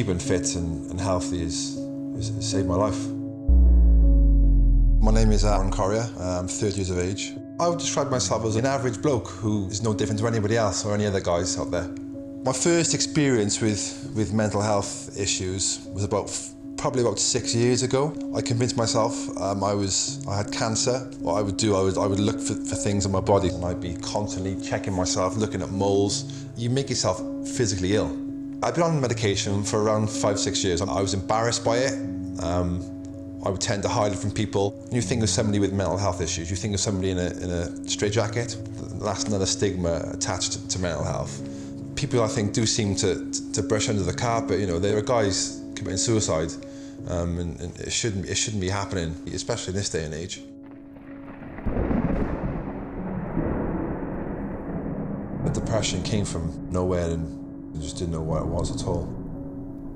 keeping fit and healthy has saved my life. My name is Aaron Corrier. I'm 30 years of age. I would describe myself as an average bloke who is no different to anybody else or any other guys out there. My first experience with mental health issues was probably about 6 years ago. I convinced myself I had cancer. What I would do, I would look for things in my body, and I'd be constantly checking myself, looking at moles. You make yourself physically ill. I've been on medication for around 5-6 years. I was embarrassed by it. I would tend to hide it from people. When you think of somebody with mental health issues, you think of somebody in a straitjacket. That's another stigma attached to mental health. People, I think, do seem to brush under the carpet. You know, there are guys committing suicide, and it shouldn't be happening, especially in this day and age. The depression came from nowhere, and I just didn't know what it was at all.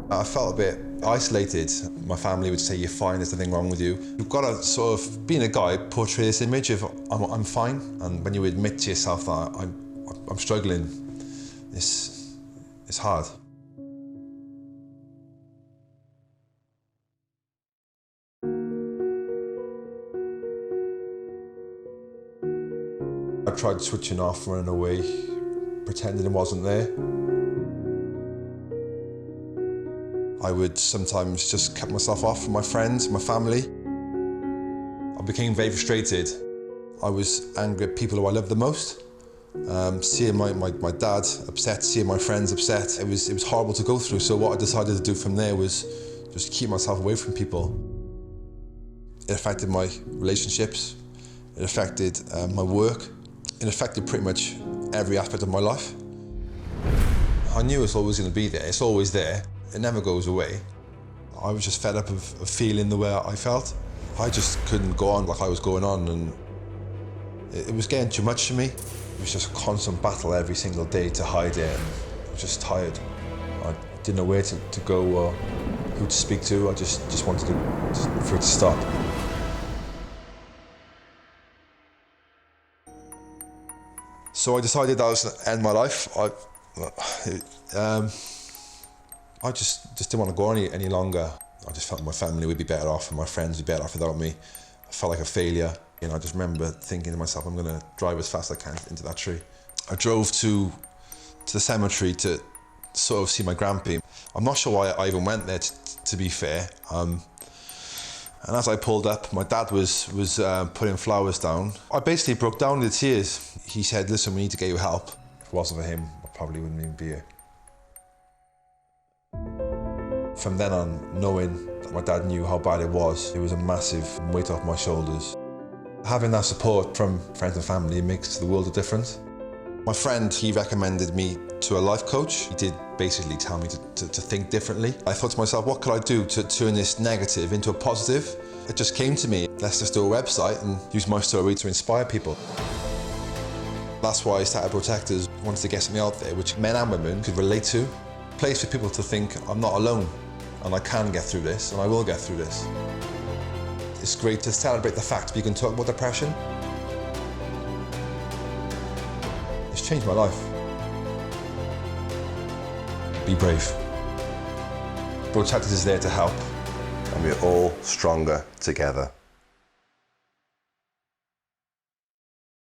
I felt a bit isolated. My family would say, "You're fine, there's nothing wrong with you." You've got to sort of, being a guy, portray this image of I'm fine, and when you admit to yourself that I'm struggling, it's hard. I tried switching off, running away, pretending it wasn't there. I would sometimes just cut myself off from my friends, my family. I became very frustrated. I was angry at people who I loved the most. Seeing my dad upset, seeing my friends upset, it was horrible to go through. So what I decided to do from there was just keep myself away from people. It affected my relationships, it affected my work, it affected pretty much every aspect of my life. I knew it was always going to be there, it's always there. It never goes away. I was just fed up of feeling the way I felt. I just couldn't go on like I was going on, and it was getting too much for me. It was just a constant battle every single day to hide it, and I was just tired. I didn't know where to go or who to speak to. I just wanted for it to stop. So I decided that I was going to end my life. I just didn't want to go any longer. I just felt my family would be better off and my friends would be better off without me. I felt like a failure. And I just remember thinking to myself, I'm going to drive as fast as I can into that tree. I drove to the cemetery to sort of see my grandpa. I'm not sure why I even went there, to be fair. And as I pulled up, my dad was putting flowers down. I basically broke down with tears. He said, "Listen, we need to get you help." If it wasn't for him, I probably wouldn't even be here. From then on, knowing that my dad knew how bad it was a massive weight off my shoulders. Having that support from friends and family makes the world of difference. My friend, he recommended me to a life coach. He did basically tell me to think differently. I thought to myself, what could I do to turn this negative into a positive? It just came to me, let's just do a website and use my story to inspire people. That's why I started Brotectors. I wanted to get something out there which men and women could relate to. A place for people to think, I'm not alone, and I can get through this, and I will get through this. It's great to celebrate the fact that you can talk about depression. It's changed my life. Be brave. Brotectors is there to help, and we're all stronger together.